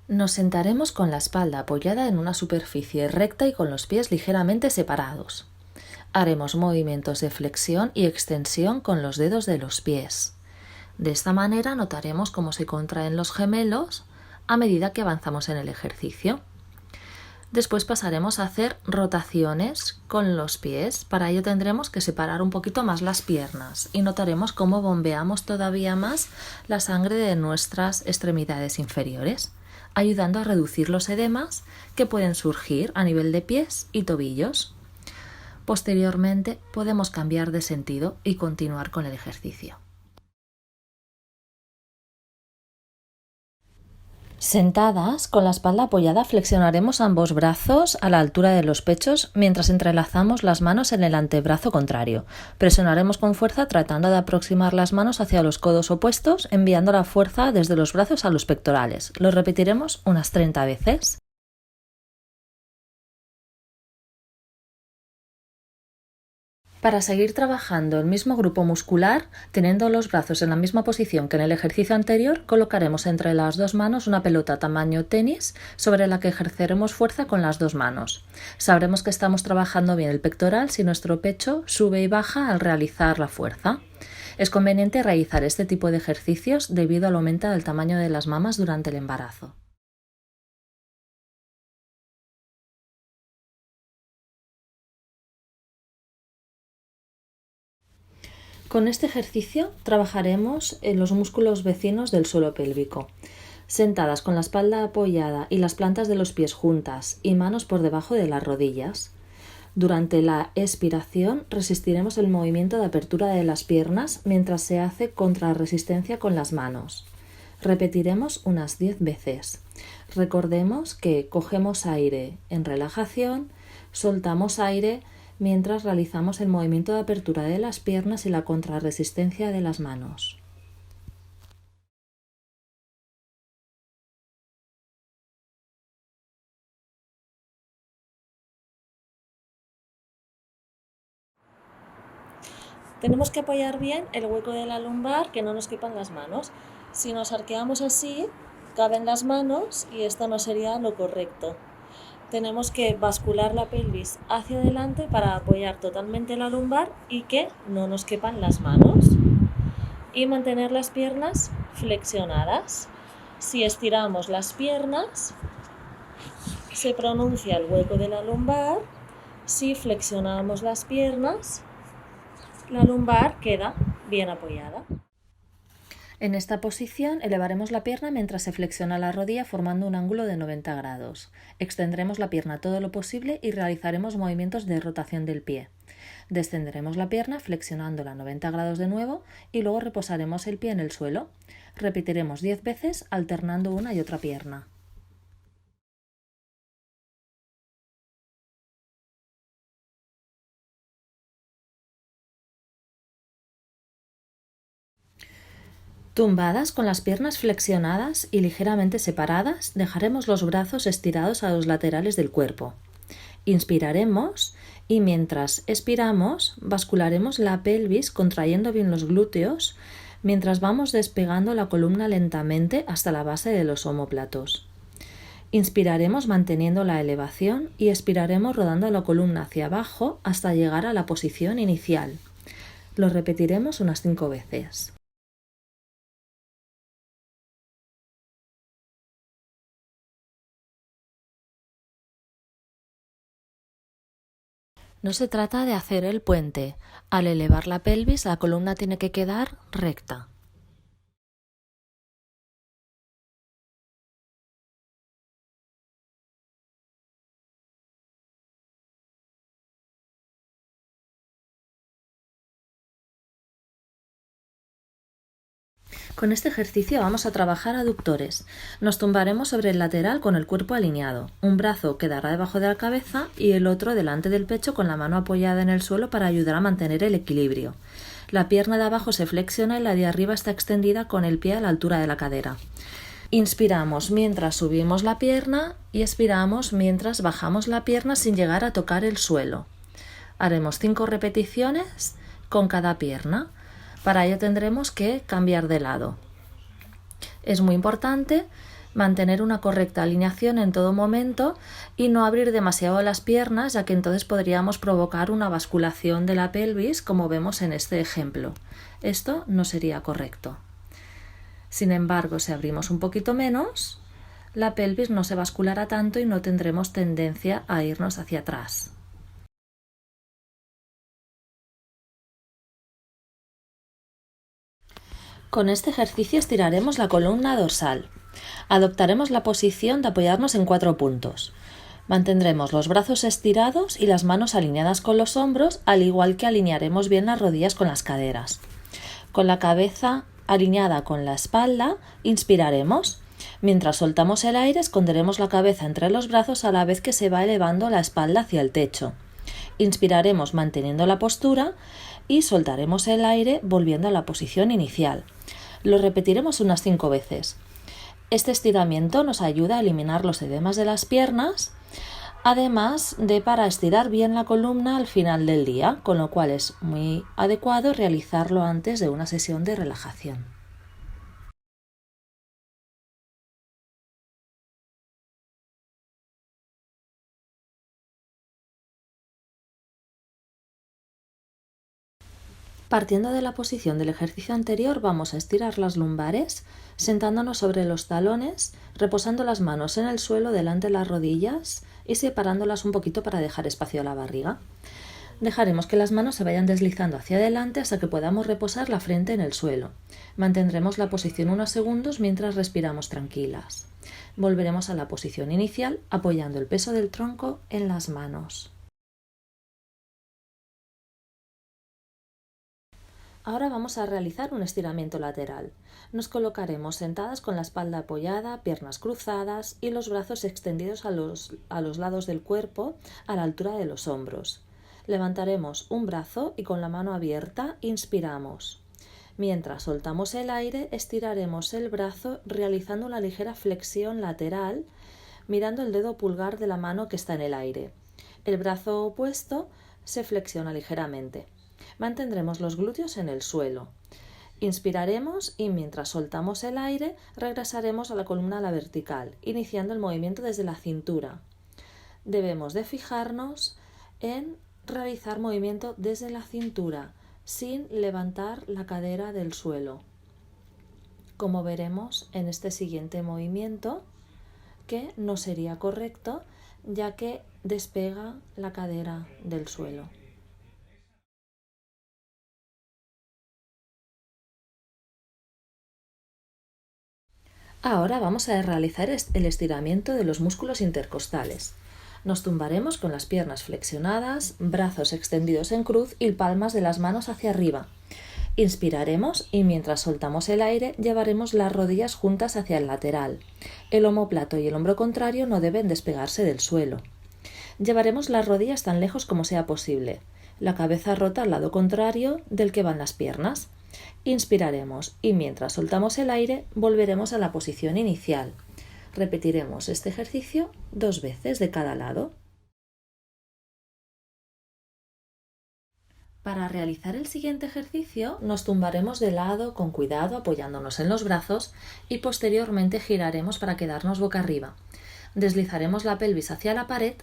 Nos sentaremos con la espalda apoyada en una superficie recta y con los pies ligeramente separados. Haremos movimientos de flexión y extensión con los dedos de los pies. De esta manera notaremos cómo se contraen los gemelos a medida que avanzamos en el ejercicio. Después pasaremos a hacer rotaciones con los pies. Para ello tendremos que separar un poquito más las piernas y notaremos cómo bombeamos todavía más la sangre de nuestras extremidades inferiores, ayudando a reducir los edemas que pueden surgir a nivel de pies y tobillos. Posteriormente podemos cambiar de sentido y continuar con el ejercicio. Sentadas, con la espalda apoyada, flexionaremos ambos brazos a la altura de los pechos mientras entrelazamos las manos en el antebrazo contrario. Presionaremos con fuerza tratando de aproximar las manos hacia los codos opuestos, enviando la fuerza desde los brazos a los pectorales. Lo repetiremos unas 30 veces. Para seguir trabajando el mismo grupo muscular, teniendo los brazos en la misma posición que en el ejercicio anterior, colocaremos entre las dos manos una pelota tamaño tenis sobre la que ejerceremos fuerza con las dos manos. Sabremos que estamos trabajando bien el pectoral si nuestro pecho sube y baja al realizar la fuerza. Es conveniente realizar este tipo de ejercicios debido al aumento del tamaño de las mamas durante el embarazo. Con este ejercicio trabajaremos en los músculos vecinos del suelo pélvico. Sentadas con la espalda apoyada y las plantas de los pies juntas y manos por debajo de las rodillas. Durante la expiración resistiremos el movimiento de apertura de las piernas mientras se hace contrarresistencia con las manos. Repetiremos unas 10 veces. Recordemos que cogemos aire en relajación, soltamos aire mientras realizamos el movimiento de apertura de las piernas y la contrarresistencia de las manos. Tenemos que apoyar bien el hueco de la lumbar, que no nos quepan las manos. Si nos arqueamos así, caben las manos y esto no sería lo correcto. Tenemos que bascular la pelvis hacia adelante para apoyar totalmente la lumbar y que no nos quepan las manos. Y mantener las piernas flexionadas. Si estiramos las piernas, se pronuncia el hueco de la lumbar. Si flexionamos las piernas, la lumbar queda bien apoyada. En esta posición elevaremos la pierna mientras se flexiona la rodilla formando un ángulo de 90 grados. Extendremos la pierna todo lo posible y realizaremos movimientos de rotación del pie. Descenderemos la pierna flexionándola 90 grados de nuevo y luego reposaremos el pie en el suelo. Repetiremos 10 veces alternando una y otra pierna. Tumbadas con las piernas flexionadas y ligeramente separadas, dejaremos los brazos estirados a los laterales del cuerpo. Inspiraremos y mientras expiramos bascularemos la pelvis contrayendo bien los glúteos mientras vamos despegando la columna lentamente hasta la base de los omóplatos. Inspiraremos manteniendo la elevación y expiraremos rodando la columna hacia abajo hasta llegar a la posición inicial. Lo repetiremos unas 5 veces. No se trata de hacer el puente. Al elevar la pelvis, la columna tiene que quedar recta. Con este ejercicio vamos a trabajar aductores. Nos tumbaremos sobre el lateral con el cuerpo alineado. Un brazo quedará debajo de la cabeza y el otro delante del pecho con la mano apoyada en el suelo para ayudar a mantener el equilibrio. La pierna de abajo se flexiona y la de arriba está extendida con el pie a la altura de la cadera. Inspiramos mientras subimos la pierna y expiramos mientras bajamos la pierna sin llegar a tocar el suelo. Haremos 5 repeticiones con cada pierna. Para ello tendremos que cambiar de lado. Es muy importante Mantener una correcta alineación en todo momento y no abrir demasiado las piernas, ya que entonces podríamos provocar una basculación de la pelvis, como vemos en este ejemplo. Esto no sería correcto. Sin embargo, si abrimos un poquito menos, la pelvis no se basculará tanto y no tendremos tendencia a irnos hacia atrás. Con este ejercicio estiraremos la columna dorsal. Adoptaremos la posición de apoyarnos en 4 puntos. Mantendremos los brazos estirados y las manos alineadas con los hombros, al igual que alinearemos bien las rodillas con las caderas. Con la cabeza alineada con la espalda, inspiraremos. Mientras soltamos el aire, esconderemos la cabeza entre los brazos a la vez que se va elevando la espalda hacia el techo. Inspiraremos manteniendo la postura y soltaremos el aire volviendo a la posición inicial. Lo repetiremos unas 5 veces. Este estiramiento nos ayuda a eliminar los edemas de las piernas, además de para estirar bien la columna al final del día, con lo cual es muy adecuado realizarlo antes de una sesión de relajación. Partiendo de la posición del ejercicio anterior, vamos a estirar las lumbares, sentándonos sobre los talones, reposando las manos en el suelo delante de las rodillas y separándolas un poquito para dejar espacio a la barriga. Dejaremos que las manos se vayan deslizando hacia adelante hasta que podamos reposar la frente en el suelo. Mantendremos la posición unos segundos mientras respiramos tranquilas. Volveremos a la posición inicial apoyando el peso del tronco en las manos. Ahora vamos a realizar un estiramiento lateral. Nos colocaremos sentadas con la espalda apoyada, piernas cruzadas y los brazos extendidos a los lados del cuerpo a la altura de los hombros. Levantaremos un brazo y con la mano abierta inspiramos. Mientras soltamos el aire, estiraremos el brazo realizando una ligera flexión lateral, mirando el dedo pulgar de la mano que está en el aire. El brazo opuesto se flexiona ligeramente. Mantendremos los glúteos en el suelo. Inspiraremos y mientras soltamos el aire regresaremos a la columna a la vertical, iniciando el movimiento desde la cintura. Debemos de fijarnos en realizar movimiento desde la cintura, sin levantar la cadera del suelo. Como veremos en este siguiente movimiento, que no sería correcto, ya que despega la cadera del suelo. Ahora vamos a realizar el estiramiento de los músculos intercostales. Nos tumbaremos con las piernas flexionadas, brazos extendidos en cruz y palmas de las manos hacia arriba. Inspiraremos y mientras soltamos el aire llevaremos las rodillas juntas hacia el lateral. El omóplato y el hombro contrario no deben despegarse del suelo. Llevaremos las rodillas tan lejos como sea posible. La cabeza rota al lado contrario del que van las piernas. Inspiraremos y mientras soltamos el aire volveremos a la posición inicial. Repetiremos este ejercicio 2 veces de cada lado. Para realizar el siguiente ejercicio nos tumbaremos de lado con cuidado apoyándonos en los brazos y posteriormente giraremos para quedarnos boca arriba. Deslizaremos la pelvis hacia la pared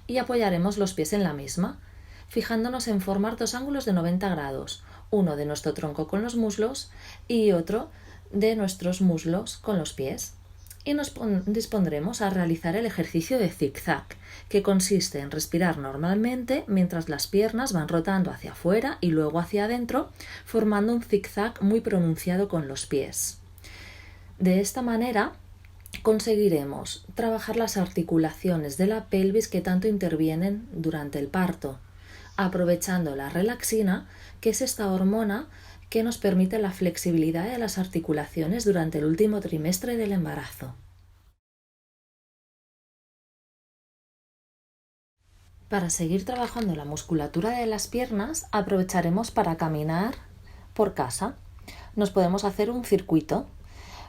y apoyaremos los pies en la misma, fijándonos en formar 2 ángulos de 90 grados, uno de nuestro tronco con los muslos y otro de nuestros muslos con los pies. Y nos dispondremos a realizar el ejercicio de zigzag, que consiste en respirar normalmente mientras las piernas van rotando hacia afuera y luego hacia adentro, formando un zigzag muy pronunciado con los pies. De esta manera conseguiremos trabajar las articulaciones de la pelvis que tanto intervienen durante el parto, aprovechando la relaxina, que es esta hormona que nos permite la flexibilidad de las articulaciones durante el último trimestre del embarazo. Para seguir trabajando la musculatura de las piernas, aprovecharemos para caminar por casa. Nos podemos hacer un circuito.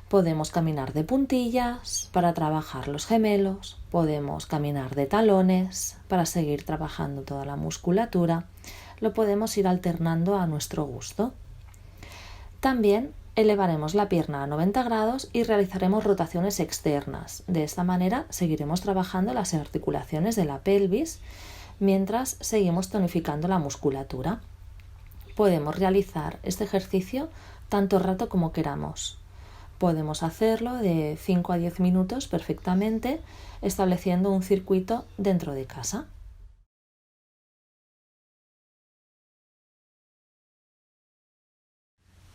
Podemos caminar de puntillas para trabajar los gemelos, podemos caminar de talones para seguir trabajando toda la musculatura. Lo podemos ir alternando a nuestro gusto. También Elevaremos la pierna a 90 grados y realizaremos rotaciones externas. De esta manera seguiremos trabajando las articulaciones de la pelvis mientras seguimos tonificando la musculatura. Podemos realizar este ejercicio tanto rato como queramos. Podemos hacerlo de 5 a 10 minutos perfectamente, estableciendo un circuito dentro de casa.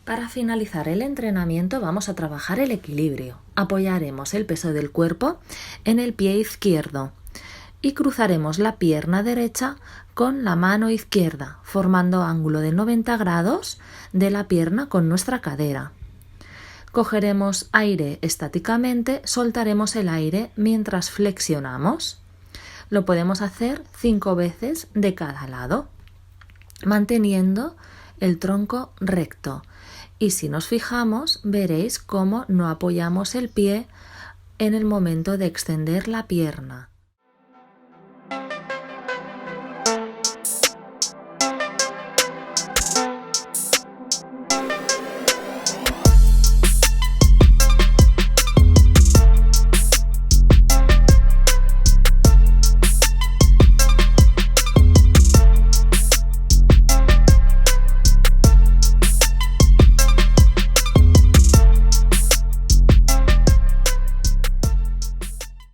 Para finalizar el entrenamiento vamos a trabajar el equilibrio. Apoyaremos el peso del cuerpo en el pie izquierdo y cruzaremos la pierna derecha con la mano izquierda, formando ángulo de 90 grados de la pierna con nuestra cadera. Cogeremos aire estáticamente, soltaremos el aire mientras flexionamos. Lo podemos hacer 5 veces de cada lado, manteniendo el tronco recto. Y si nos fijamos, veréis cómo no apoyamos el pie en el momento de extender la pierna.